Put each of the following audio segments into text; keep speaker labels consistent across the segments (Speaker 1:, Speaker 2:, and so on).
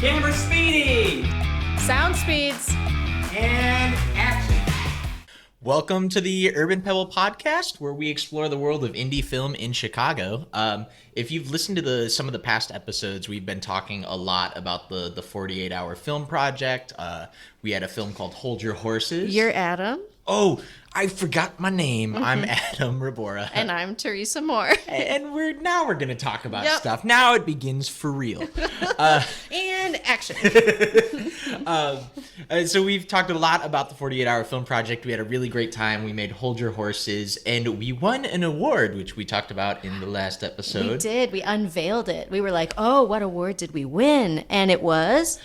Speaker 1: Camera speedy!
Speaker 2: Sound speeds.
Speaker 1: And action!
Speaker 3: Welcome to the Urban Pebble podcast, where we explore the world of indie film in Chicago. If you've listened to some of the past episodes, we've been talking a lot about the 48-hour film project. We had a film called Hold Your Horses.
Speaker 2: You're Adam.
Speaker 3: Oh, I forgot my name. I'm Adam Rabora.
Speaker 2: And I'm Teresa Moore.
Speaker 3: And we're going to talk about
Speaker 2: Yep.
Speaker 3: stuff. Now it begins for real.
Speaker 2: And action.
Speaker 3: So we've talked a lot about the 48-hour film project. We had a really great time. We made Hold Your Horses, and we won an award, which we talked about in the last episode.
Speaker 2: We did. We unveiled it. We were like, oh, what award did we win? And it was?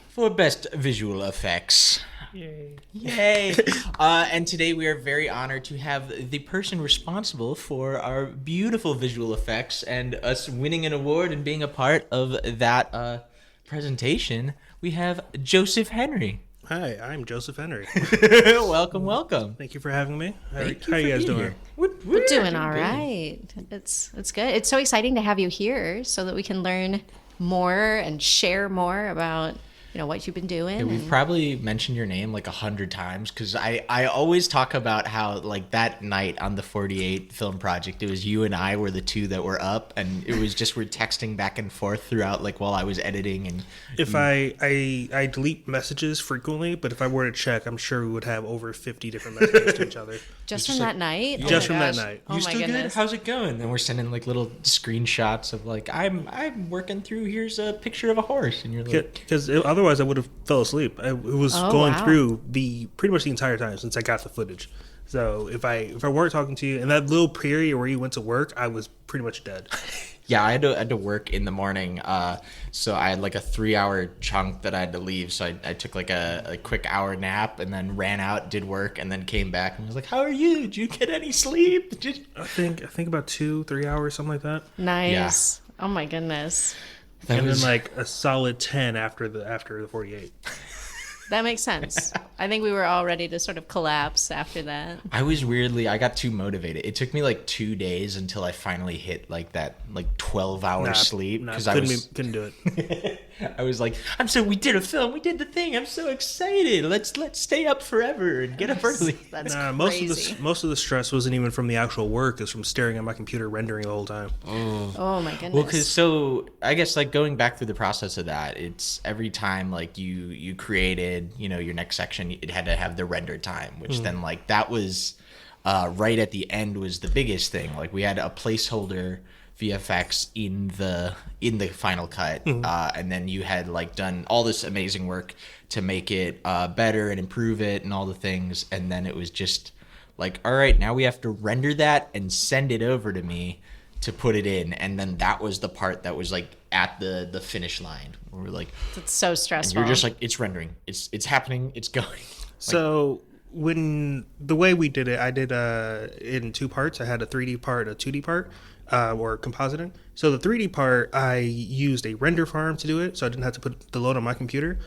Speaker 3: For Best Visual Effects. Yay. And today we are very honored to have the person responsible for our beautiful visual effects and us winning an award and being a part of that presentation. We have Joseph Henry.
Speaker 4: Hi, I'm Joseph Henry.
Speaker 3: Welcome.
Speaker 4: Thank you for having me. How are you
Speaker 3: for
Speaker 4: guys
Speaker 3: being
Speaker 4: doing?
Speaker 3: here.
Speaker 2: We're doing all right. It's good. It's so exciting to have you here so that we can learn more and share more about what you've been doing.
Speaker 3: Yeah, we've probably mentioned your name like 100 times because I always talk about how like that night on the 48 film project, it was you and I were the two that were up, and it was just we're texting back and forth throughout like while I was editing. And
Speaker 4: If I delete messages frequently, but if I were to check, I'm sure we would have over 50 different messages to each other.
Speaker 2: Just from that night? Oh
Speaker 4: Just
Speaker 2: my
Speaker 4: from that
Speaker 2: gosh.
Speaker 4: night.
Speaker 2: Oh
Speaker 3: you
Speaker 2: my
Speaker 3: still
Speaker 2: goodness.
Speaker 3: good? How's it going? And we're sending like little screenshots of like I'm working through. Here's a picture of a horse, and you're like,
Speaker 4: Because otherwise I would have fell asleep. It was
Speaker 2: Oh,
Speaker 4: going
Speaker 2: wow.
Speaker 4: through pretty much the entire time since I got the footage. So if I weren't talking to you in that little period where you went to work, I was pretty much dead.
Speaker 3: yeah, I had to work in the morning, so I had like a 3-hour chunk that I had to leave. So I took like a quick hour nap and then ran out, did work, and then came back and was like, "How are you? Did you get any sleep?"
Speaker 4: I think about 2-3 hours, something like that.
Speaker 2: Nice. Oh my goodness.
Speaker 4: And then like a solid 10 after the 48.
Speaker 2: That makes sense. I think we were all ready to sort of collapse after that.
Speaker 3: I got too motivated. It took me like 2 days until I finally hit like that 12-hour sleep because
Speaker 4: couldn't do it.
Speaker 3: I was like, we did a film, we did the thing. I'm so excited. Let's stay up forever and get up early.
Speaker 2: That's
Speaker 4: Most
Speaker 2: crazy.
Speaker 4: of the stress wasn't even from the actual work; it's from staring at my computer rendering the whole time.
Speaker 2: Oh my goodness.
Speaker 3: Well, because I guess like going back through the process of that, it's every time like you created your next section, it had to have the render time, which then like that was right at the end was the biggest thing. Like we had a placeholder VFX in the final cut, and then you had like done all this amazing work to make it better and improve it and all the things, and then it was just like, all right, now we have to render that and send it over to me to put it in, and then that was the part that was like at the finish line where we're like,
Speaker 2: It's so
Speaker 3: and
Speaker 2: stressful.
Speaker 3: you're just like, it's rendering, it's happening, it's going.
Speaker 4: So when the way we did it, I did in 2 parts. I had a 3D part, a 2D part, or compositing. So the 3D part, I used a render farm to do it, so I didn't have to put the load on my computer.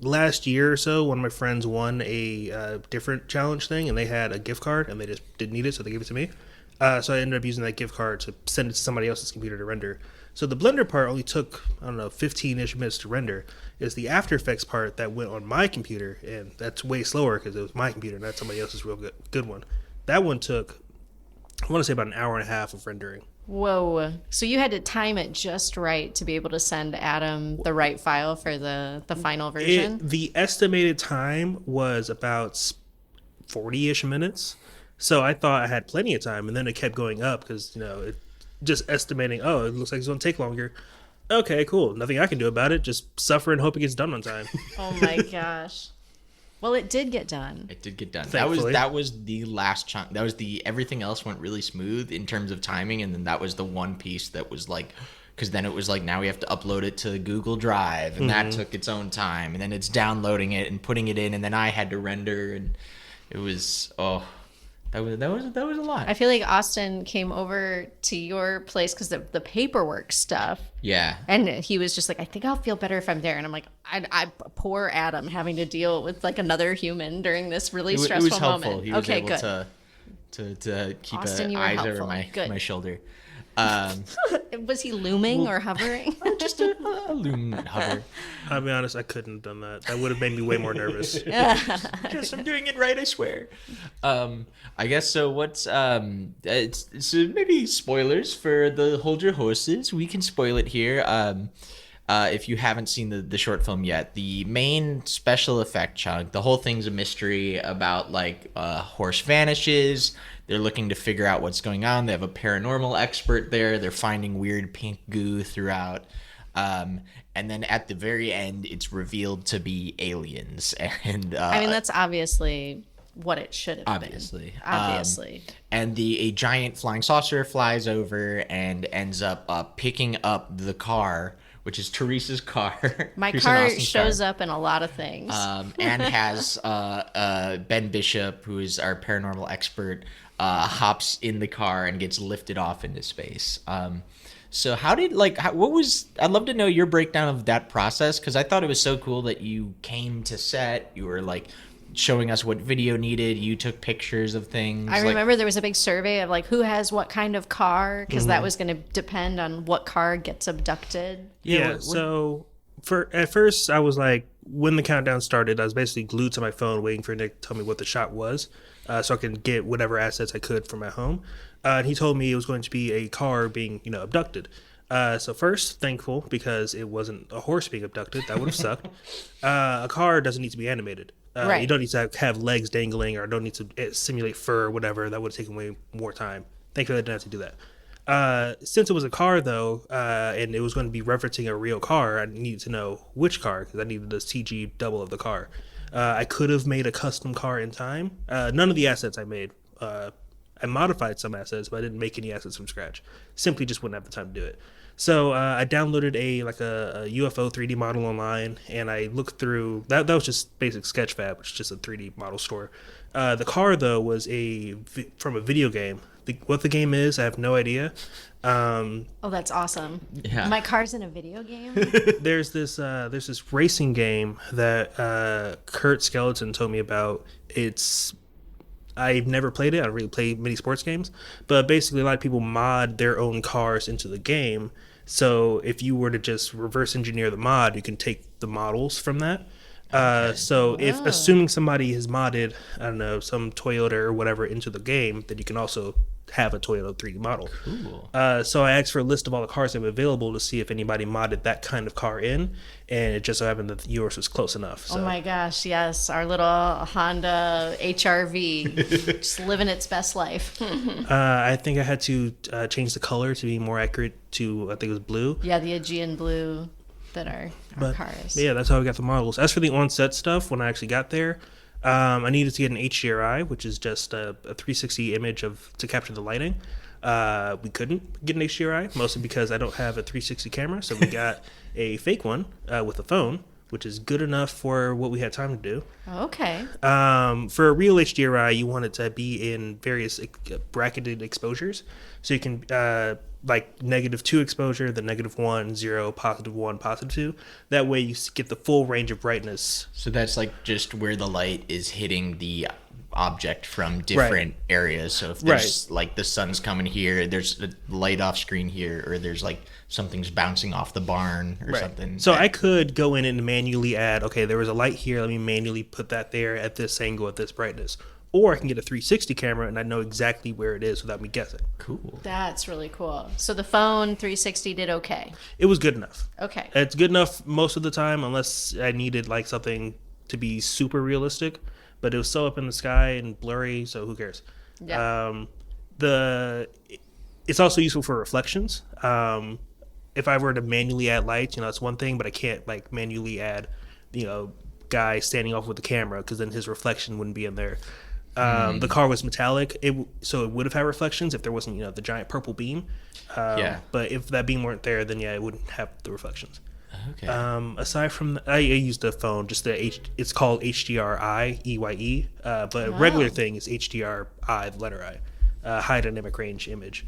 Speaker 4: Last year or so, one of my friends won a different challenge thing, and they had a gift card, and they just didn't need it, so they gave it to me. So I ended up using that gift card to send it to somebody else's computer to render. So the Blender part only took, 15-ish minutes to render. It's the After Effects part that went on my computer, and that's way slower because it was my computer, not somebody else's real good one. That one took, I want to say, about an hour and a half of rendering.
Speaker 2: Whoa. So you had to time it just right to be able to send Adam the right file for the final version?
Speaker 4: The estimated time was about 40-ish minutes. So I thought I had plenty of time, and then it kept going up because, it just estimating, it looks like it's going to take longer. Okay, cool. Nothing I can do about it. Just suffer and hope it gets done on time.
Speaker 2: Oh my gosh. Well, it did get done.
Speaker 3: It did get done.
Speaker 4: Thankfully.
Speaker 3: That was the last chunk. That was everything else went really smooth in terms of timing, and then that was the one piece that was like, because then it was like, now we have to upload it to Google Drive, and that took its own time, and then it's downloading it and putting it in, and then I had to render, and it was that was a lot.
Speaker 2: I feel like Austin came over to your place because of the paperwork stuff.
Speaker 3: Yeah.
Speaker 2: And he was just like, I think I'll feel better if I'm there. And I'm like, I poor Adam having to deal with like another human during this really stressful
Speaker 3: It was helpful.
Speaker 2: moment.
Speaker 3: He was
Speaker 2: okay,
Speaker 3: able
Speaker 2: good.
Speaker 3: to keep
Speaker 2: Austin, you were
Speaker 3: eyes over
Speaker 2: helpful.
Speaker 3: my
Speaker 2: Good.
Speaker 3: my shoulder.
Speaker 2: Was he looming or hovering?
Speaker 3: Just a lumen hover.
Speaker 4: I'll be honest, I couldn't have done that. That would have made me way more nervous.
Speaker 3: I'm doing it right, I swear. I guess so. What's so maybe spoilers for the Hold Your Horses. We can spoil it here. If you haven't seen the short film yet, the main special effect chunk, the whole thing's a mystery about like horse vanishes. They're looking to figure out what's going on. They have a paranormal expert there. They're finding weird pink goo throughout. And then at the very end, it's revealed to be aliens. And
Speaker 2: I mean, that's obviously what it should have
Speaker 3: obviously.
Speaker 2: been. Obviously.
Speaker 3: And a giant flying saucer flies over and ends up picking up the car, which is Teresa's car.
Speaker 2: My
Speaker 3: Teresa and
Speaker 2: car
Speaker 3: Austin's
Speaker 2: shows up in a lot of things.
Speaker 3: and has Ben Bishop, who is our paranormal expert, hops in the car and gets lifted off into space. So how did what was? I'd love to know your breakdown of that process, because I thought it was so cool that you came to set. You were like showing us what video needed. You took pictures of things.
Speaker 2: I remember there was a big survey of like who has what kind of car, because that was going to depend on what car gets abducted.
Speaker 4: Yeah. So at first I was like, when the countdown started, I was basically glued to my phone waiting for Nick to tell me what the shot was, so I can get whatever assets I could from at home. And he told me it was going to be a car being, abducted. So first, thankful, because it wasn't a horse being abducted. That would have sucked. A car doesn't need to be animated.
Speaker 2: Right.
Speaker 4: You don't need to have legs dangling, or don't need to simulate fur or whatever. That would have taken way more time. Thankfully, I didn't have to do that. Since it was a car, though, and it was going to be referencing a real car, I needed to know which car, because I needed the CG double of the car. I could have made a custom car in time. None of the assets I made. I modified some assets, but I didn't make any assets from scratch. Simply just wouldn't have the time to do it. So I downloaded a UFO 3D model online, and I looked through that. That was just basic Sketchfab, which is just a 3D model store. The car, though, was from a video game. What the game is, I have no idea.
Speaker 2: Oh, that's awesome.
Speaker 3: Yeah.
Speaker 2: My car's in a video game.
Speaker 4: There's this racing game that Kurt Skeleton told me about. I've never played it. I don't really play many sports games, but basically a lot of people mod their own cars into the game. So if you were to just reverse engineer the mod, you can take the models from that. So if assuming somebody has modded, I don't know, some Toyota or whatever into the game, then you can also have a Toyota 3D model.
Speaker 3: Cool.
Speaker 4: So I asked for a list of all the cars that were available to see if anybody modded that kind of car in, and it just so happened that yours was close enough. So.
Speaker 2: Oh my gosh, yes. Our little Honda HRV, just living its best life.
Speaker 4: I think I had to change the color to be more accurate to, I think it was blue.
Speaker 2: Yeah, the Aegean blue that are cars.
Speaker 4: Yeah, that's how we got the models. As for the on-set stuff, when I actually got there, I needed to get an HDRI, which is just a 360 image to capture the lighting. We couldn't get an HDRI, mostly because I don't have a 360 camera, so we got a fake one with a phone, which is good enough for what we had time to do.
Speaker 2: Okay.
Speaker 4: For a real HDRI, you want it to be in various bracketed exposures, so you can like -2 exposure, then -1, 0, +1, +2. That way you get the full range of brightness.
Speaker 3: So that's like just where the light is hitting the object from different areas. So if there's like the sun's coming here, there's a light off screen here, or there's like something's bouncing off the barn or something.
Speaker 4: So I could go in and manually add, okay, there was a light here, let me manually put that there at this angle, at this brightness. Or I can get a 360 camera and I know exactly where it is without me guessing.
Speaker 3: Cool.
Speaker 2: That's really cool. So the phone 360 did okay.
Speaker 4: It was good enough.
Speaker 2: Okay.
Speaker 4: It's good enough most of the time, unless I needed like something to be super realistic. But it was so up in the sky and blurry, so who cares?
Speaker 2: Yeah.
Speaker 4: It's also useful for reflections. If I were to manually add lights, that's one thing, but I can't like manually add, guy standing off with the camera, because then his reflection wouldn't be in there. The car was metallic, so it would have had reflections if there wasn't, the giant purple beam. But if that beam weren't there, then it wouldn't have the reflections.
Speaker 3: Okay.
Speaker 4: Aside from I used the phone, just it's called HDRI EYE, but regular thing is HDRI, the letter I, high dynamic range image.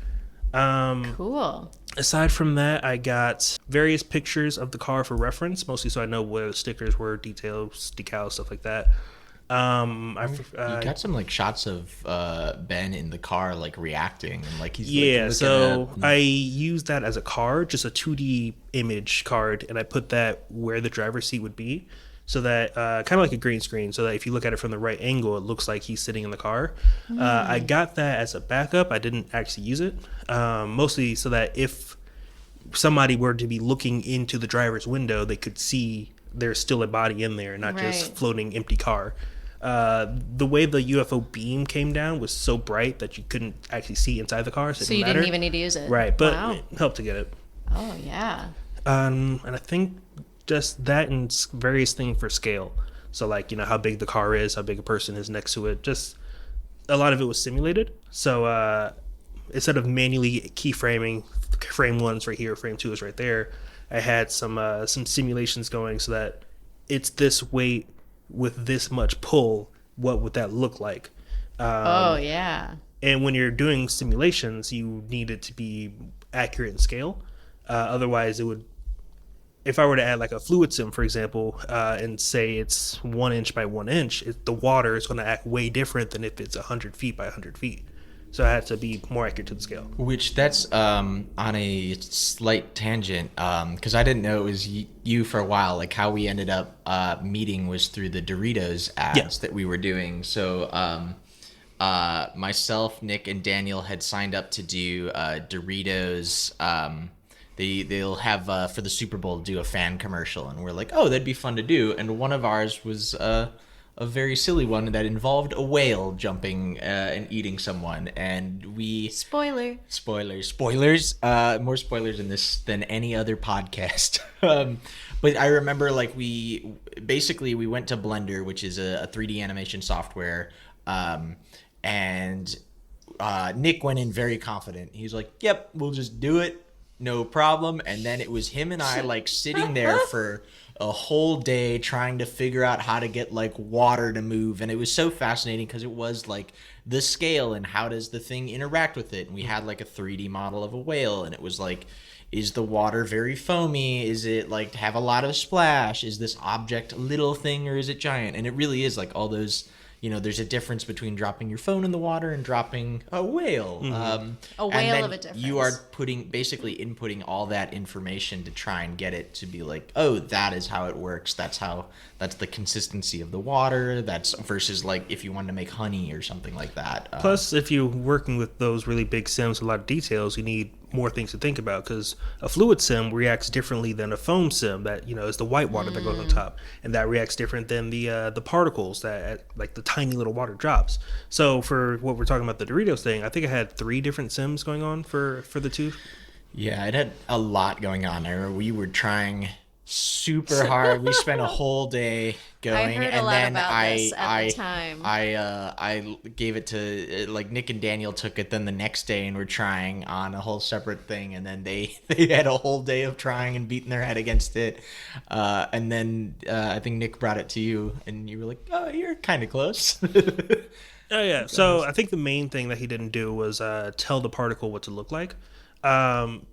Speaker 2: Cool.
Speaker 4: Aside from that, I got various pictures of the car for reference, mostly so I know where the stickers were, details, decals, stuff like that.
Speaker 3: You got some like shots of Ben in the car like reacting and like he's
Speaker 4: yeah,
Speaker 3: like,
Speaker 4: so I used that as a card, just a 2D image card, and I put that where the driver's seat would be, so that kind of like a green screen, so that if you look at it from the right angle, it looks like he's sitting in the car. I got that as a backup. I didn't actually use it, mostly so that if somebody were to be looking into the driver's window, they could see there's still a body in there, not just
Speaker 2: Right.
Speaker 4: floating empty car. The way the UFO beam came down was so bright that you couldn't actually see inside the car, so it
Speaker 2: So you
Speaker 4: didn't matter.
Speaker 2: didn't even need to use it.
Speaker 4: Right, but
Speaker 2: Wow.
Speaker 4: it helped to get it.
Speaker 2: Oh yeah.
Speaker 4: And I think just that and various things for scale. So like, how big the car is, how big a person is next to it. Just a lot of it was simulated. So instead of manually keyframing, frame 1's right here, frame 2 is right there, I had some simulations going so that it's this weight with this much pull. What would that look like?
Speaker 2: Oh yeah.
Speaker 4: And when you're doing simulations, you need it to be accurate in scale. Otherwise, it would. If I were to add like a fluid sim, for example, and say it's 1 inch by 1 inch, the water is going to act way different than if it's 100 feet by 100 feet. So I had to be more accurate to the scale.
Speaker 3: Which that's on a slight tangent because I didn't know it was you for a while. Like how we ended up meeting was through the Doritos ads that we were doing. So myself, Nick, and Daniel had signed up to do Doritos. They'll have for the Super Bowl do a fan commercial, and we're like, oh, that'd be fun to do. And one of ours was a very silly one that involved a whale jumping and eating someone, and we
Speaker 2: Spoiler.
Speaker 3: spoilers more spoilers in this than any other podcast. But I remember like we went to Blender, which is a 3D animation software, and Nick went in very confident. He was like, yep, we'll just do it, no problem. And then it was him and I like sitting there for a whole day trying to figure out how to get like water to move, and it was so fascinating because it was like the scale and how does the thing interact with it. And we had like a 3D model of a whale, and it was like, is the water very foamy? Is it like have a lot of splash? Is this object a little thing or is it giant? And it really is like all those, there's a difference between dropping your phone in the water and dropping a whale.
Speaker 2: A whale of a difference.
Speaker 3: You are basically inputting all that information to try and get it to be like, oh, that is how it works. That's the consistency of the water. That's versus like if you wanted to make honey or something like that.
Speaker 4: Plus, if you're working with those really big sims with a lot of details, you need more things to think about, because a fluid sim reacts differently than a foam sim that is the white water that goes on top, and that reacts different than the particles that like the tiny little water drops. So for what we're talking about, the Doritos thing, I think I had 3 different sims going on for the 2.
Speaker 3: Yeah, it had a lot going on. I remember we were trying super hard. We spent a whole day going,
Speaker 2: I heard a
Speaker 3: and
Speaker 2: lot
Speaker 3: then
Speaker 2: about this at the time.
Speaker 3: I gave it to like Nick and Daniel took it then the next day and were trying on a whole separate thing, and then they had a whole day of trying and beating their head against it, and then I think Nick brought it to you, and you were like, oh, you're kind of close.
Speaker 4: Oh yeah. So I think the main thing that he didn't do was tell the particle what to look like.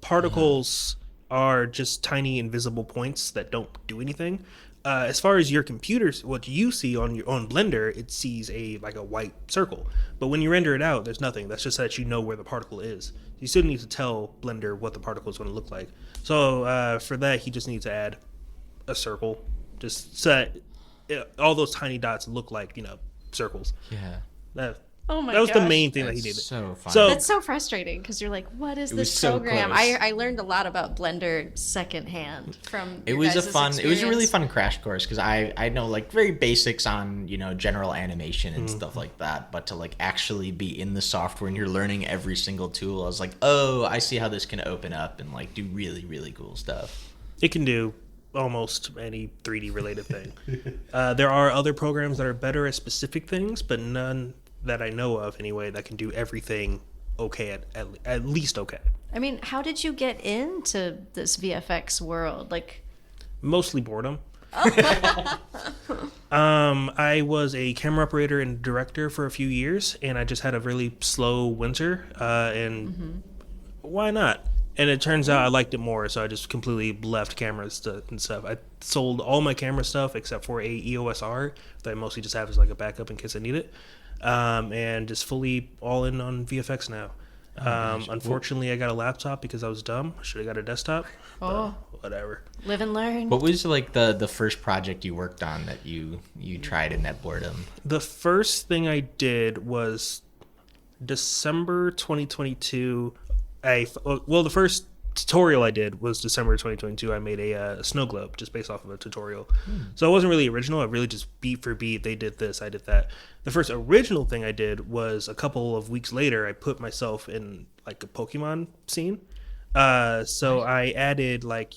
Speaker 4: Particles are just tiny invisible points that don't do anything. As far as your computers, what you see on your own Blender, it sees a white circle. But when you render it out, there's nothing. That's just that you know where the particle is. You still need to tell Blender what the particle is going to look like. So for that, he just needs to add a circle, just so that all those tiny dots look like circles.
Speaker 3: Yeah.
Speaker 2: Oh my
Speaker 4: That was the
Speaker 2: gosh.
Speaker 4: main thing that he
Speaker 3: That's
Speaker 4: did.
Speaker 3: so fun.
Speaker 4: So
Speaker 2: That's so frustrating because you're like, what is
Speaker 3: It was
Speaker 2: this
Speaker 3: so
Speaker 2: program?
Speaker 3: close.
Speaker 2: I learned a lot about Blender secondhand from
Speaker 3: It
Speaker 2: your
Speaker 3: was
Speaker 2: guys'
Speaker 3: it was a really
Speaker 2: experience.
Speaker 3: fun crash course because I know like very basics on general animation and stuff like that, but to like actually be in the software and you're learning every single tool, I was like, oh, I see how this can open up and like do really, really cool stuff.
Speaker 4: it can do almost any 3D related thing. There are other programs that are better at specific things, but none that I know of anyway that can do everything okay at least okay.
Speaker 2: I mean, how did you get into this VFX world? Like,
Speaker 4: Mostly boredom. I was a camera operator and director for a few years, and I just had a really slow winter. And why not? And it turns out I liked it more, so I just completely left cameras and stuff. I sold all my camera stuff except for a EOS R that I mostly just have as like a backup in case I need it, and just fully all in on VFX now. Unfortunately, I got a laptop because I was dumb. I should have got a desktop.
Speaker 2: Oh,
Speaker 4: whatever.
Speaker 2: live and learn.
Speaker 3: What was like the first project you worked on that you tried in that boredom?
Speaker 4: The first thing I did was December 2022. The first tutorial I did was December 2022. I made a snow globe just based off of a tutorial. So it wasn't really original. I really just beat for beat. They did this, I did that. The first original thing I did was a couple of weeks later, I put myself in like a Pokemon scene. So I added like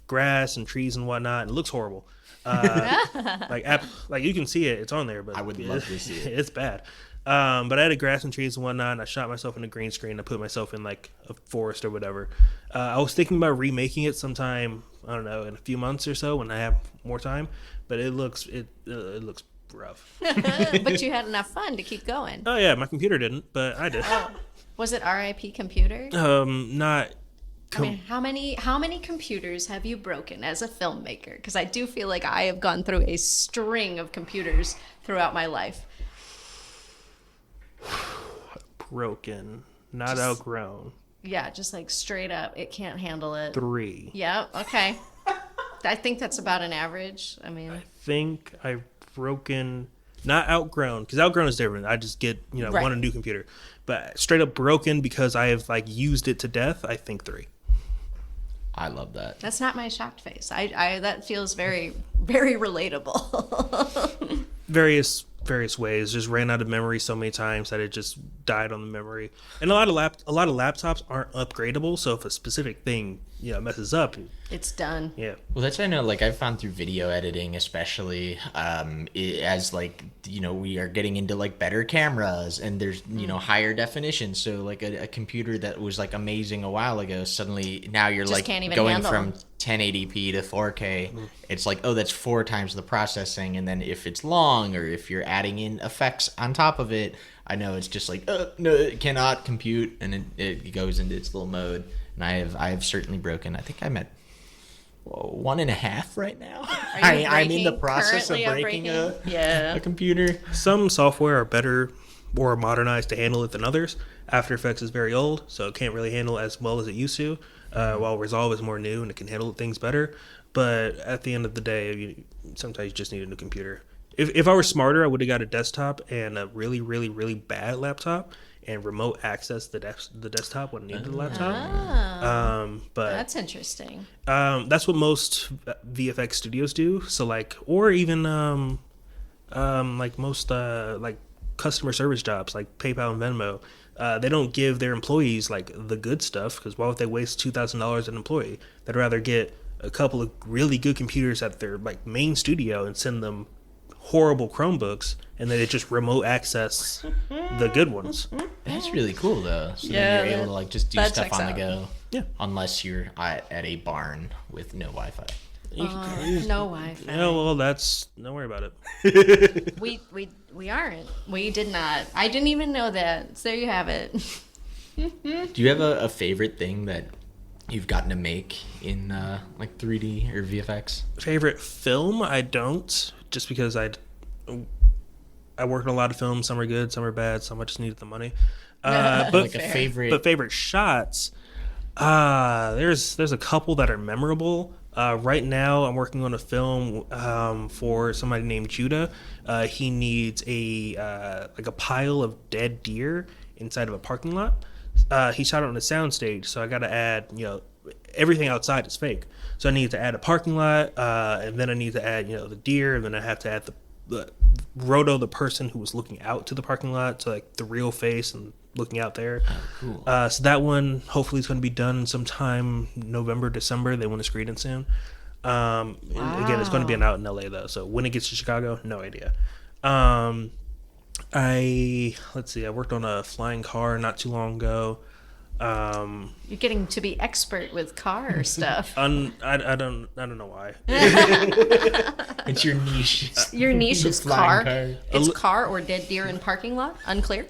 Speaker 4: grass and trees and whatnot. And it looks horrible. Like you can see it. It's on there, but
Speaker 3: I would love to see it.
Speaker 4: It's bad. But I had grass and trees and whatnot, and I shot myself in a green screen. I put myself in like a forest or whatever. I was thinking about remaking it sometime, I don't know, in a few months or so when I have more time. But it looks rough.
Speaker 2: But you had enough fun to keep going.
Speaker 4: Oh yeah, my computer didn't, but I did.
Speaker 2: Was it RIP computer?
Speaker 4: Not.
Speaker 2: I mean, how many computers have you broken as a filmmaker? Because I do feel like I have gone through a string of computers throughout my life.
Speaker 4: Broken, not outgrown.
Speaker 2: Yeah, just like straight up, it can't handle it.
Speaker 4: 3.
Speaker 2: Yeah, okay. I think that's about an average. I mean,
Speaker 4: I think I've broken, not outgrown, because outgrown is different. I just get
Speaker 2: Right.
Speaker 4: want a new computer, but straight up broken because I have like used it to death. I think 3.
Speaker 3: I love that.
Speaker 2: that's not my shocked face. I that feels very, very relatable.
Speaker 4: Various ways. Just ran out of memory so many times that it just died on the memory. And a lot of laptops aren't upgradable. So if a specific thing messes up,
Speaker 2: It's done.
Speaker 4: yeah.
Speaker 3: Well, that's what I know. Like I've found through video editing, especially as like we are getting into like better cameras and there's higher definition. So like a computer that was like amazing a while ago, suddenly now you're
Speaker 2: Just
Speaker 3: like
Speaker 2: can't even
Speaker 3: going
Speaker 2: handle
Speaker 3: from
Speaker 2: them.
Speaker 3: 1080p to 4K. It's like, oh, that's 4 times the processing. And then if it's long or if you're adding in effects on top of it, I know it's just like, no, it cannot compute, and it goes into its little mode. And I have certainly broken. I think I'm at 1.5 right now. I'm in the process of breaking a computer.
Speaker 4: Some software are better or modernized to handle it than others. After Effects is very old, so it can't really handle it as well as it used to. While Resolve is more new and it can handle things better. But at the end of the day, sometimes you just need a new computer. If I were smarter, I would have got a desktop and a really, really, really bad laptop and remote access the desktop when I needed the laptop. But
Speaker 2: That's interesting.
Speaker 4: that's what most VFX studios do. So or even like most like customer service jobs like PayPal and Venmo. They don't give their employees like the good stuff because why would they waste $2,000 an employee? They'd rather get a couple of really good computers at their like main studio and send them horrible Chromebooks, and then they just remote access the good ones.
Speaker 3: That's really cool though. So
Speaker 2: Yeah,
Speaker 3: then you're able to like just do
Speaker 2: that
Speaker 3: stuff
Speaker 2: checks
Speaker 3: on the
Speaker 2: out.
Speaker 3: go.
Speaker 4: Yeah.
Speaker 3: Unless you're at a barn with no Wi-Fi.
Speaker 2: No Wi-Fi.
Speaker 4: Yeah, well, don't worry about it.
Speaker 2: We aren't. We did not. I didn't even know that. So there you have it.
Speaker 3: Do you have a favorite thing that you've gotten to make in like 3D or VFX?
Speaker 4: Favorite film? I don't, just because I worked on a lot of films. Some are good, some are bad, some I just needed the money. But
Speaker 3: Like a favorite.
Speaker 4: But favorite shots, there's a couple that are memorable. Right now, I'm working on a film for somebody named Judah. He needs a pile of dead deer inside of a parking lot. He shot it on a soundstage, so I got to add, everything outside is fake. So I need to add a parking lot, and then I need to add, the deer, and then I have to add the roto, the person who was looking out to the parking lot, to like the real face and looking out there.
Speaker 3: Cool.
Speaker 4: So that one hopefully is going to be done sometime November, December. They want to screen it soon. And again, it's going to be out in LA though. So when it gets to Chicago, no idea. I worked on a flying car not too long ago.
Speaker 2: You're getting to be expert with car stuff.
Speaker 4: I don't know why.
Speaker 3: It's your niche.
Speaker 2: Your niche is
Speaker 3: flying
Speaker 2: car.
Speaker 3: car.
Speaker 2: It's car or dead deer in parking lot. Unclear.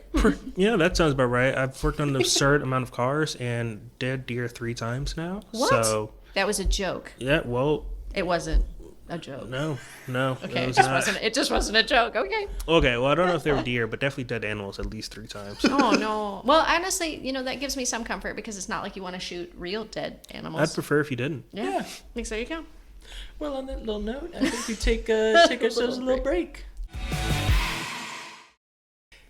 Speaker 4: Yeah, that sounds about right. I've worked on an absurd amount of cars and dead deer 3 times now.
Speaker 2: What?
Speaker 4: So
Speaker 2: That was a joke.
Speaker 4: yeah, well,
Speaker 2: It wasn't a joke.
Speaker 4: no,
Speaker 2: Okay,
Speaker 4: it
Speaker 2: it
Speaker 4: was
Speaker 2: just
Speaker 4: not.
Speaker 2: wasn't. It just wasn't a joke. Okay.
Speaker 4: Okay, well, I don't know if they were deer, but definitely dead animals at least 3 times.
Speaker 2: Oh no. Well, honestly, that gives me some comfort because it's not like you want to shoot real dead animals.
Speaker 4: I'd prefer if you didn't.
Speaker 2: Yeah. Thanks. There you go.
Speaker 3: Well, on that little note, I think we take ourselves a little break.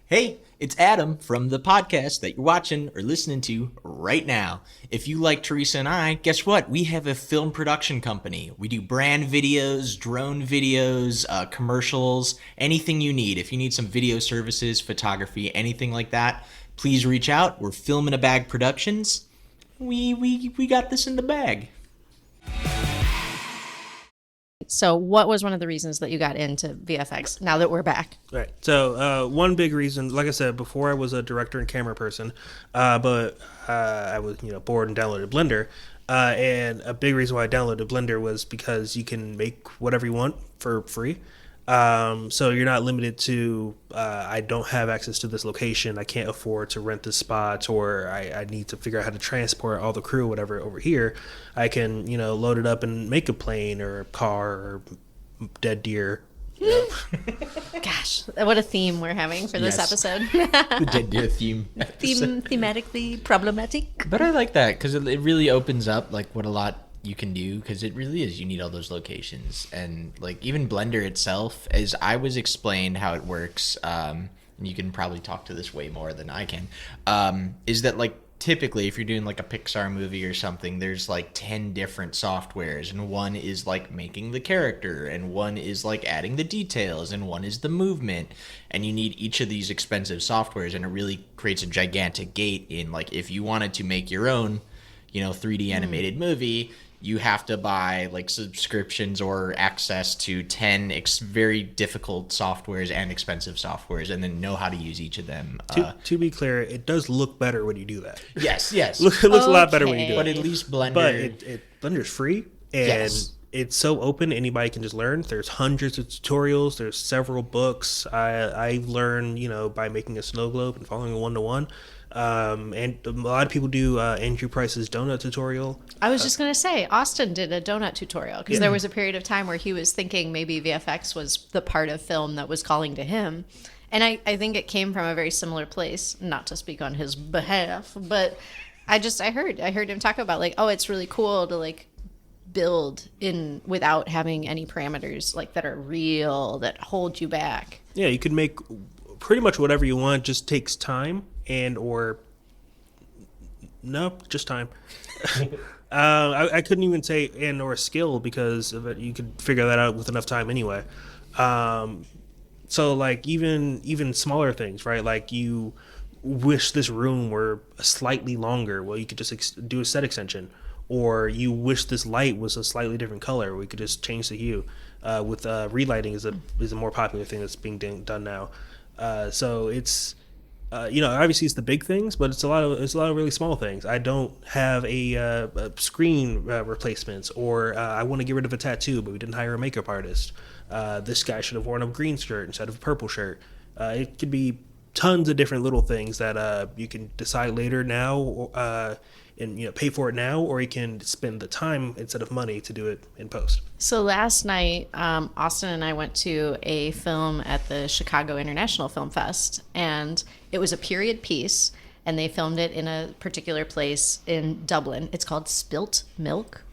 Speaker 3: Hey, it's Adam from the podcast that you're watching or listening to right now. If you like Teresa and I, guess what? We have a film production company. We do brand videos, drone videos, commercials, anything you need. If you need some video services, photography, anything like that, please reach out. We're Film in a Bag Productions. We got this in the bag.
Speaker 2: So, what was one of the reasons that you got into VFX? Now that we're back.
Speaker 4: Right. So one big reason, like I said, before I was a director and camera person, but I was bored and downloaded Blender. And a big reason why I downloaded Blender was because you can make whatever you want for free. So you're not limited to I don't have access to this location, I can't afford to rent this spot, or I need to figure out how to transport all the crew or whatever over here. I can load it up and make a plane or a car or dead deer.
Speaker 2: Gosh, what a theme we're having for this
Speaker 3: Yes.
Speaker 2: episode.
Speaker 3: The dead deer theme.
Speaker 2: Thematically problematic.
Speaker 3: But I like that because it really opens up like what a lot you can do, because it really is, you need all those locations. And like even Blender itself, as I was explained how it works, and you can probably talk to this way more than I can, is that like typically if you're doing like a Pixar movie or something, there's like 10 different softwares, and one is like making the character, and one is like adding the details, and one is the movement, and you need each of these expensive softwares, and it really creates a gigantic gate in like if you wanted to make your own 3D animated movie, you have to buy like subscriptions or access to 10 very difficult softwares and expensive softwares, and then know how to use each of them.
Speaker 4: To be clear, it does look better when you do that.
Speaker 3: Yes.
Speaker 4: It looks a lot better when you do
Speaker 3: But
Speaker 4: it.
Speaker 3: at least Blender.
Speaker 4: But Blender's free, and
Speaker 3: Yes.
Speaker 4: it's so open, anybody can just learn. There's hundreds of tutorials. There's several books. I learned, by making a snow globe and following a 1-to-1. And a lot of people do Andrew Price's donut tutorial.
Speaker 2: I was just going to say, Austin did a donut tutorial because there was a period of time where he was thinking maybe VFX was the part of film that was calling to him. And I think it came from a very similar place, not to speak on his behalf, but I heard him talk about like, oh, it's really cool to like build in without having any parameters like that are real, that hold you back.
Speaker 4: Yeah, you could make pretty much whatever you want. Just takes time just time. I couldn't even say and or skill, because of it, you could figure that out with enough time anyway. So like even smaller things, right? Like you wish this room were slightly longer. Well, you could just do a set extension. Or you wish this light was a slightly different color. We could just change the hue. With relighting is a more popular thing that's being done now. So it's obviously it's the big things, but it's a lot of really small things. I don't have a screen replacements, or I want to get rid of a tattoo, but we didn't hire a makeup artist. This guy should have worn a green shirt instead of a purple shirt. It could be tons of different little things that you can decide later now, and pay for it now, or you can spend the time instead of money to do it in post.
Speaker 2: So last night, Austin and I went to a film at the Chicago International Film Fest, and it was a period piece, and they filmed it in a particular place in Dublin. It's called Spilt Milk.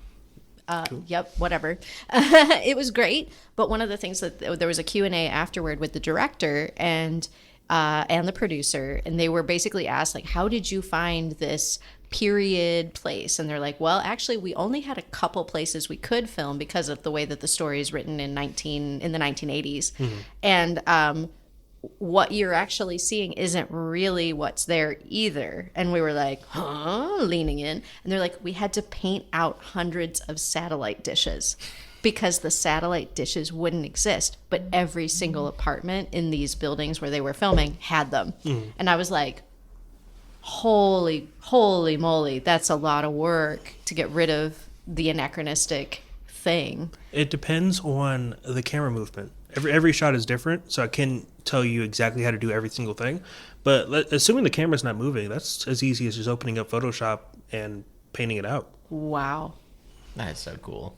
Speaker 4: Cool.
Speaker 2: Yep, whatever. It was great, but one of the things that there was a Q&A afterward with the director and the producer, and they were basically asked, like, how did you find this period place? And they're like, well, actually, we only had a couple places we could film because of the way that the story is written in the 1980s. Mm-hmm. And what you're actually seeing isn't really what's there either. And we were like, leaning in. And they're like, we had to paint out hundreds of satellite dishes because the satellite dishes wouldn't exist. But every single apartment in these buildings where they were filming had them. Mm-hmm. And I was like, Holy moly, that's a lot of work to get rid of the anachronistic thing.
Speaker 4: It depends on the camera movement. Every shot is different, so I can tell you exactly how to do every single thing. But assuming the camera's not moving, that's as easy as just opening up Photoshop and painting it out.
Speaker 2: Wow.
Speaker 3: That's so cool.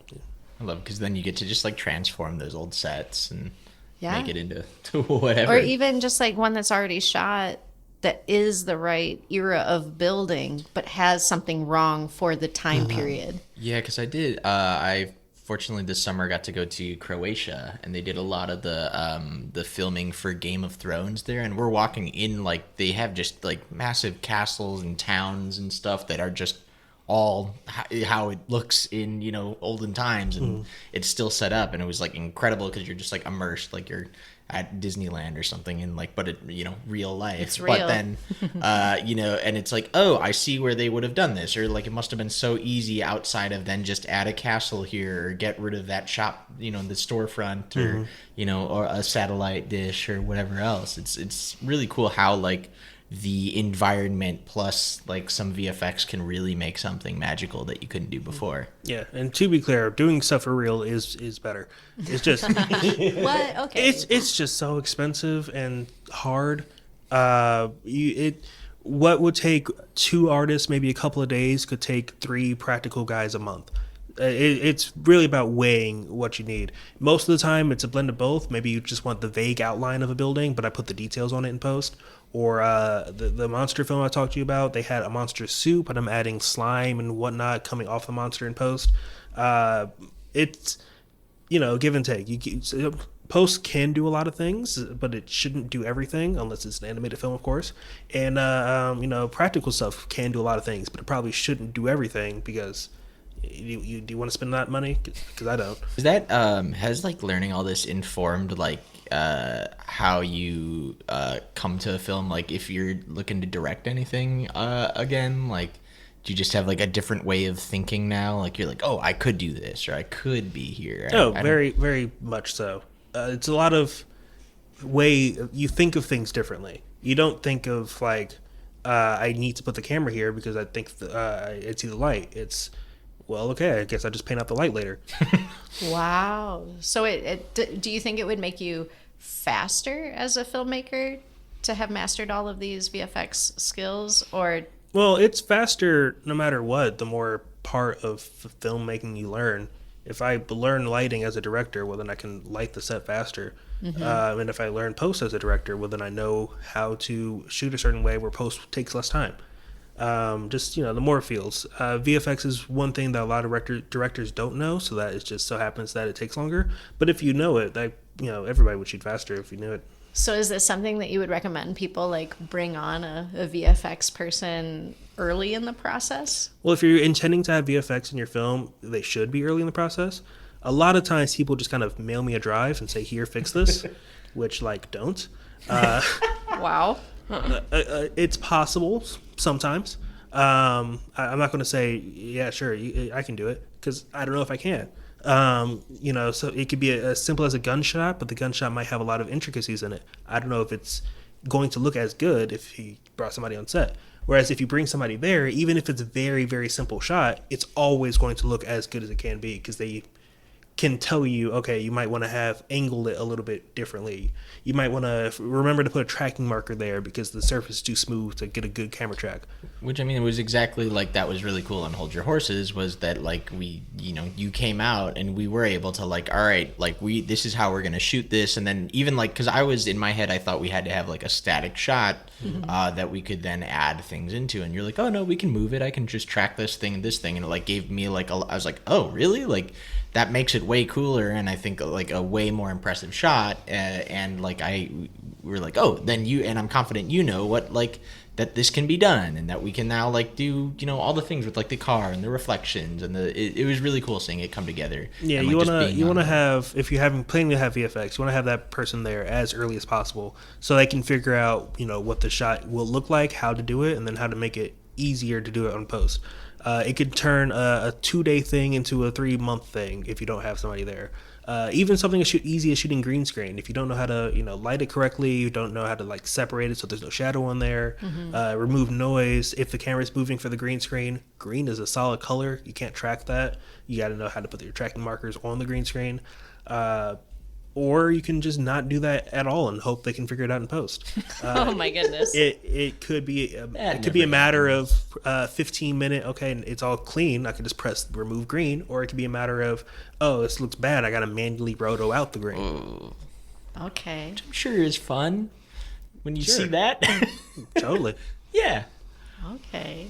Speaker 3: I love because then you get to just like transform those old sets and
Speaker 2: Yeah.
Speaker 3: make it into to whatever.
Speaker 2: Or even just like one that's already shot that is the right era of building, but has something wrong for the time period.
Speaker 3: Yeah, because I fortunately this summer got to go to Croatia, and they did a lot of the filming for Game of Thrones there, and we're walking in like they have just like massive castles and towns and stuff that are just all how it looks in olden times, and it's still set up, and it was like incredible because you're just like immersed like you're at Disneyland or something in like but it real life.
Speaker 2: It's real.
Speaker 3: But then and it's like, oh, I see where they would have done this, or like it must have been so easy outside of then just add a castle here or get rid of that shop, the storefront, or or a satellite dish or whatever else. It's really cool how like the environment plus like some VFX can really make something magical that you couldn't do before.
Speaker 4: Yeah, and to be clear, doing stuff for real is better. It's just
Speaker 2: What? Okay.
Speaker 4: it's just so expensive and hard. What would take 2 artists maybe a couple of days could take 3 practical guys a month. It's really about weighing what you need. Most of the time, it's a blend of both. Maybe you just want the vague outline of a building, but I put the details on it in post. Or the monster film I talked to you about, they had a monster suit, but I'm adding slime and whatnot coming off the monster in post. It's, give and take. Post can do a lot of things, but it shouldn't do everything unless it's an animated film, of course. And, practical stuff can do a lot of things, but it probably shouldn't do everything because... Do you want to spend that money? Because I don't.
Speaker 3: Is that has like learning all this informed like how you come to a film? Like if you're looking to direct anything again, like do you just have like a different way of thinking now? Like you're like, oh, I could do this, or I could be here.
Speaker 4: Very, very much so. It's a lot of way you think of things differently. You don't think of like I need to put the camera here because I think I see the light. It's well, okay, I guess I'll just paint out the light later.
Speaker 2: Wow. So do you think it would make you faster as a filmmaker to have mastered all of these VFX skills, or?
Speaker 4: Well, it's faster no matter what, the more part of filmmaking you learn. If I learn lighting as a director, well, then I can light the set faster. And if I learn post as a director, well, then I know how to shoot a certain way where post takes less time. The more fields. VFX is one thing that a lot of directors don't know, so that it just so happens that it takes longer. But if you know it, everybody would shoot faster if you knew it.
Speaker 2: So is this something that you would recommend people like bring on a VFX person early in the process?
Speaker 4: Well, if you're intending to have VFX in your film, they should be early in the process. A lot of times people just kind of mail me a drive and say, here, fix this, which don't.
Speaker 2: Wow.
Speaker 4: It's possible sometimes. I'm not going to say, yeah, sure, I can do it, because I don't know if I can. So it could be as simple as a gunshot, but the gunshot might have a lot of intricacies in it. I don't know if it's going to look as good if he brought somebody on set. Whereas if you bring somebody there, even if it's a very, very simple shot, it's always going to look as good as it can be, because they can tell you, okay, you might want to have angled it a little bit differently. You might want to remember to put a tracking marker there because the surface is too smooth to get a good camera track.
Speaker 3: Which, I mean, it was exactly like that was really cool on Hold Your Horses, was that like we, you came out and we were able to like, all right, like this is how we're going to shoot this. And then even like, cause I was in my head, I thought we had to have like a static shot that we could then add things into. And you're like, oh no, we can move it. I can just track this thing and this thing. And it like gave me like, I was like, oh really? Like, that makes it way cooler, and I think like a way more impressive shot. And like we're like, oh, then I'm confident what like that this can be done, and that we can now like do all the things with like the car and the reflections, and it was really cool seeing it come together.
Speaker 4: Yeah,
Speaker 3: and,
Speaker 4: like, you wanna have, if you're planning to have VFX, you wanna have that person there as early as possible so they can figure out what the shot will look like, how to do it, and then how to make it easier to do it on post. It could turn a 2-day thing into a 3-month thing if you don't have somebody there. Even something as easy as shooting green screen. If you don't know how to, light it correctly, you don't know how to like separate it so there's no shadow on there, remove noise. If the camera's moving for the green screen, green is a solid color. You can't track that. You got to know how to put your tracking markers on the green screen. Or you can just not do that at all and hope they can figure it out in post.
Speaker 2: Oh my goodness.
Speaker 4: It could be a matter of 15-minute. Okay, and it's all clean. I could just press remove green, or it could be a matter of, oh, this looks bad. I got to manually roto out the green.
Speaker 3: Ooh.
Speaker 2: Okay.
Speaker 3: I'm sure is fun when you
Speaker 4: Sure.
Speaker 3: see that.
Speaker 4: Totally.
Speaker 3: Yeah.
Speaker 2: Okay.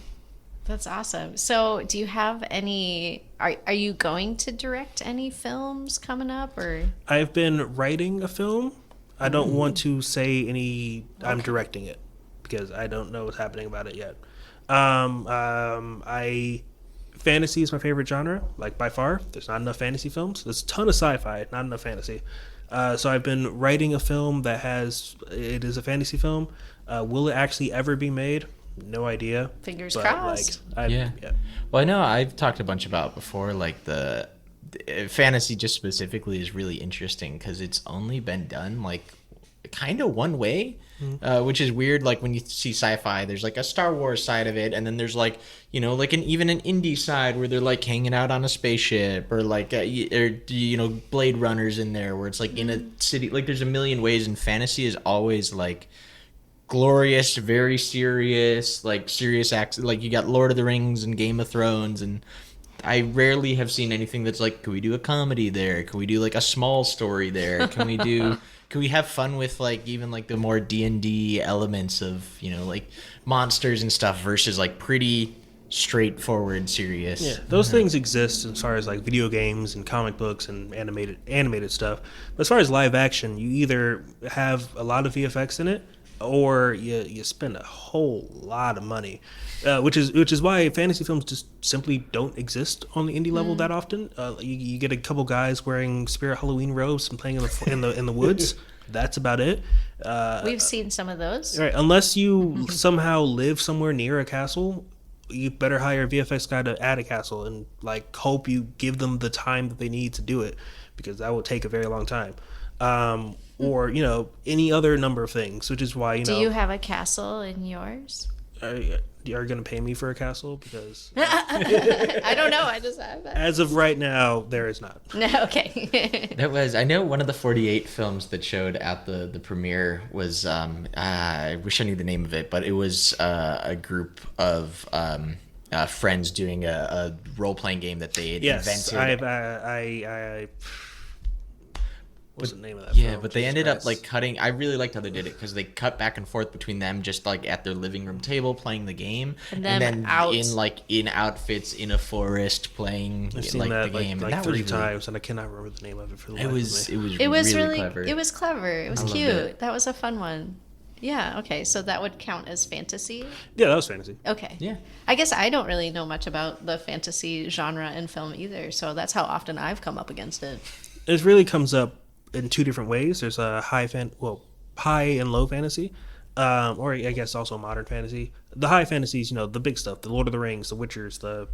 Speaker 2: That's awesome. So, do you have any? Are you going to direct any films coming up, or?
Speaker 4: I've been writing a film. I don't want to say I'm directing it because I don't know what's happening about it yet. Fantasy is my favorite genre, like by far. There's not enough fantasy films. There's a ton of sci-fi, not enough fantasy. So I've been writing a film it is a fantasy film. Will it actually ever be made? No idea.
Speaker 2: Fingers crossed.
Speaker 3: Yeah. Well, I know I've talked a bunch about before, like the fantasy just specifically is really interesting because it's only been done like kind of one way, which is weird. Like when you see sci-fi, there's like a Star Wars side of it, and then there's like, like even an indie side where they're like hanging out on a spaceship, or like Blade Runner's in there where it's like in a city. Like there's a million ways, and fantasy is always like glorious, very serious, like serious acts. Like you got Lord of the Rings and Game of Thrones, and I rarely have seen anything that's like, can we do a comedy there? Can we do like a small story there? Can we have fun with like even like the more D&D elements of, like monsters and stuff versus like pretty straightforward, serious.
Speaker 4: Yeah, those things exist as far as like video games and comic books and animated stuff. But as far as live action, you either have a lot of VFX in it, or you spend a whole lot of money, which is why fantasy films just simply don't exist on the indie level that often. You get a couple guys wearing spirit Halloween robes and playing in the woods. That's about it.
Speaker 2: We've seen some of those.
Speaker 4: Right, unless you somehow live somewhere near a castle, you better hire a VFX guy to add a castle and like hope you give them the time that they need to do it, because that will take a very long time. Or any other number of things, which is why
Speaker 2: Do you have a castle in yours?
Speaker 4: Are you going to pay me for a castle? Because
Speaker 2: I don't know. I just have that.
Speaker 4: as of right now, there is not.
Speaker 2: No. Okay.
Speaker 3: I know one of the 48 films that showed at the premiere was I wish I knew the name of it, but it was a group of friends doing a role-playing game that they had invented.
Speaker 4: I what's the name of that
Speaker 3: Yeah,
Speaker 4: film?
Speaker 3: but they
Speaker 4: Jesus
Speaker 3: ended
Speaker 4: Christ.
Speaker 3: up like cutting. I really liked how they did it because they cut back and forth between them just like at their living room table playing the game,
Speaker 2: And
Speaker 3: then
Speaker 2: out.
Speaker 3: in outfits in a forest playing
Speaker 4: I've seen
Speaker 3: like
Speaker 4: that
Speaker 3: the game.
Speaker 4: like
Speaker 3: And that
Speaker 4: 3
Speaker 3: was really-
Speaker 4: times, and I cannot remember the name of it for the
Speaker 3: It
Speaker 4: life
Speaker 3: was
Speaker 4: of me.
Speaker 3: it was
Speaker 2: Really
Speaker 3: clever.
Speaker 2: It was clever. It was
Speaker 3: loved
Speaker 2: cute.
Speaker 3: it.
Speaker 2: That was a fun one. Yeah. Okay. So that would count as fantasy.
Speaker 4: Yeah, that was fantasy.
Speaker 2: Okay.
Speaker 3: Yeah.
Speaker 2: I guess I don't really know much about the fantasy genre in film either, so that's how often I've come up against it.
Speaker 4: It really comes up in 2 different ways. There's a high and low fantasy, or I guess also modern fantasy. The high fantasies, the big stuff, the Lord of the Rings, the Witchers, the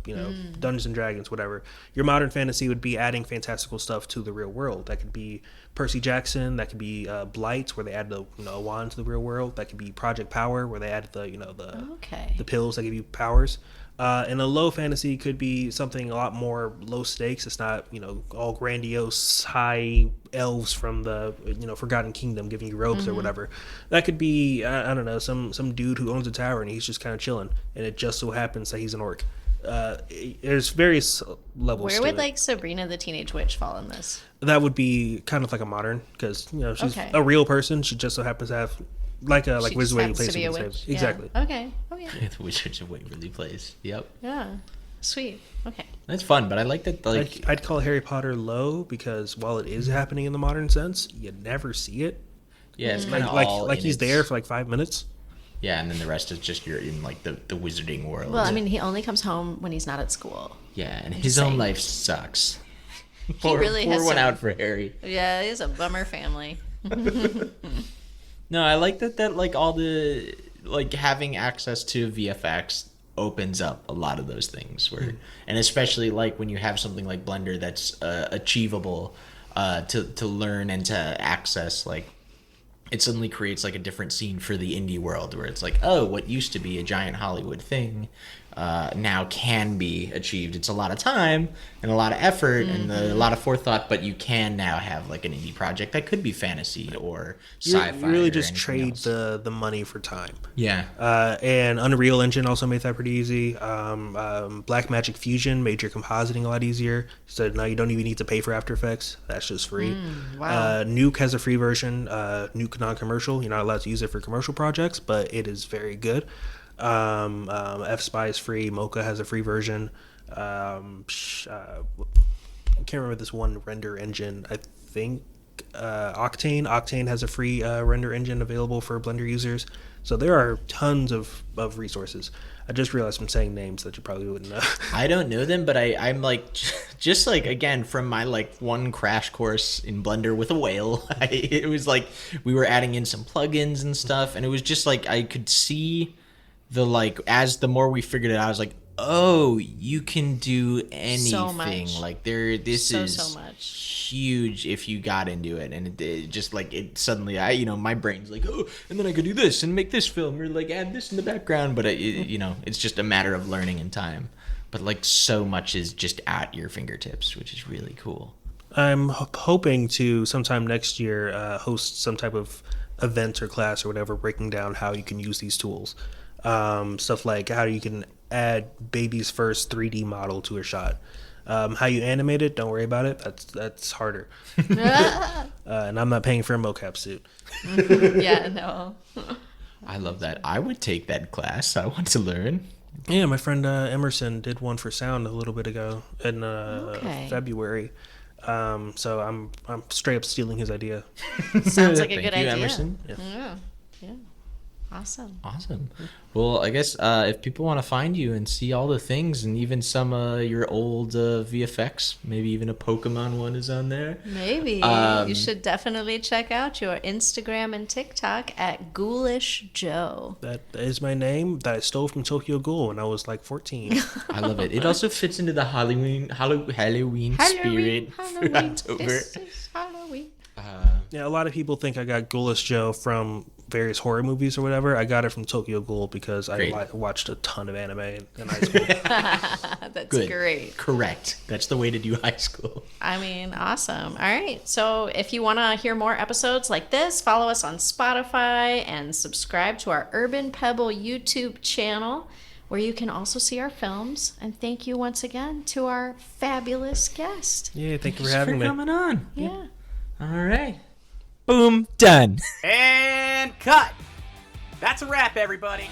Speaker 4: Dungeons and Dragons, whatever. Your modern fantasy would be adding fantastical stuff to the real world. That could be Percy Jackson. That could be Blight, where they add the a wand to the real world. That could be Project Power, where they add
Speaker 2: Okay.
Speaker 4: the pills that give you powers. And a low fantasy could be something a lot more low stakes. It's not, all grandiose high elves from the, Forgotten Kingdom giving you ropes or whatever. That could be, I don't know, some dude who owns a tower and he's just kind of chilling. And it just so happens that he's an orc. There's various levels.
Speaker 2: Where
Speaker 4: to
Speaker 2: would
Speaker 4: it.
Speaker 2: like Sabrina the Teenage Witch fall in this?
Speaker 4: That would be kind of like a modern, because she's
Speaker 2: Okay.
Speaker 4: a real person. She just so happens to have
Speaker 2: She
Speaker 4: Wizard
Speaker 2: just
Speaker 4: Way
Speaker 2: happens
Speaker 4: Place
Speaker 2: to be a witch. Yeah.
Speaker 4: Exactly.
Speaker 2: Okay. Oh yeah.
Speaker 3: The Wizards of Waverly Place. Yep,
Speaker 2: Yeah. Sweet. Okay.
Speaker 3: that's fun. But I like that. Like
Speaker 4: I'd call Harry Potter low because while it is happening in the modern sense, you never see it.
Speaker 3: yeah, it's kind of
Speaker 4: Like he's there for like 5 minutes.
Speaker 3: Yeah, and then the rest is just you're in like the wizarding world.
Speaker 2: Well, I mean, he only comes home when he's not at school.
Speaker 3: yeah, and his
Speaker 2: just
Speaker 3: own
Speaker 2: saying.
Speaker 3: life sucks.
Speaker 2: really has
Speaker 3: pour one
Speaker 2: some-
Speaker 3: out for Harry.
Speaker 2: Yeah, he's a bummer family.
Speaker 3: No, I like that like all the like having access to VFX opens up a lot of those things where and especially like when you have something like Blender that's achievable to learn and to access. Like, it suddenly creates like a different scene for the indie world, where it's like, oh, what used to be a giant Hollywood thing now can be achieved. It's a lot of time and a lot of effort and a lot of forethought, but you can now have like an indie project that could be fantasy or sci-fi.
Speaker 4: You really
Speaker 3: or
Speaker 4: just
Speaker 3: anything
Speaker 4: trade
Speaker 3: else.
Speaker 4: the money for time.
Speaker 3: Yeah.
Speaker 4: And Unreal Engine also made that pretty easy. Blackmagic Fusion made your compositing a lot easier. So now you don't even need to pay for After Effects. That's just free.
Speaker 2: Wow.
Speaker 4: Nuke has a free version. Nuke non-commercial. You're not allowed to use it for commercial projects, but it is very good. F-Spy is free. Mocha has a free version. I can't remember this one render engine. I think Octane. Octane has a free render engine available for Blender users. So there are tons of resources. I just realized I'm saying names that you probably wouldn't know.
Speaker 3: I don't know them, but I'm like, just like, again, from my like one crash course in Blender with a whale, it was like we were adding in some plugins and stuff, and it was just like I could see the like, as the more we figured it out, I was like, oh, you can do anything.
Speaker 2: So much.
Speaker 3: Like this is
Speaker 2: So much.
Speaker 3: huge if you got into it, and it just like it suddenly my brain's like, oh, and then I could do this and make this film or like add this in the background, but it's just a matter of learning and time. But like so much is just at your fingertips, which is really cool.
Speaker 4: I'm hoping to sometime next year host some type of event or class or whatever, breaking down how you can use these tools. Stuff like how you can add baby's first 3D model to a shot. How you animate it, don't worry about it. That's harder. And I'm not paying for a mocap suit.
Speaker 2: Yeah, no.
Speaker 3: I love that. I would take that class. I want to learn.
Speaker 4: Yeah, my friend Emerson did one for sound a little bit ago in
Speaker 2: Okay.
Speaker 4: February. So I'm straight up stealing his idea.
Speaker 2: Sounds like a
Speaker 3: Thank
Speaker 2: good
Speaker 3: you,
Speaker 2: idea.
Speaker 3: Emerson.
Speaker 2: Yeah. Awesome.
Speaker 3: Awesome. Well, I guess if people want to find you and see all the things and even some your old VFX, maybe even a Pokemon one is on there.
Speaker 2: Maybe. You should definitely check out your Instagram and TikTok at Ghoulish Joe.
Speaker 4: That is my name that I stole from Tokyo Ghoul when I was like 14.
Speaker 3: I love it. It also fits into the Halloween spirit for October.
Speaker 2: This is Halloween.
Speaker 4: Yeah, a lot of people think I got Ghoulish Joe from various horror movies or whatever. I got it from Tokyo Ghoul because
Speaker 3: Great.
Speaker 4: I watched a ton of anime in high school.
Speaker 2: That's
Speaker 3: Good.
Speaker 2: great.
Speaker 3: Correct. That's the way to do high school.
Speaker 2: I mean, awesome. All right. So if you want to hear more episodes like this, follow us on Spotify and subscribe to our Urban Pebble YouTube channel, where you can also see our films. And thank you once again to our fabulous guest.
Speaker 4: Yeah, thank you for
Speaker 3: Thanks
Speaker 4: having me.
Speaker 3: coming on.
Speaker 2: Yeah.
Speaker 3: All right. Boom. Done.
Speaker 1: And cut. That's a wrap, everybody.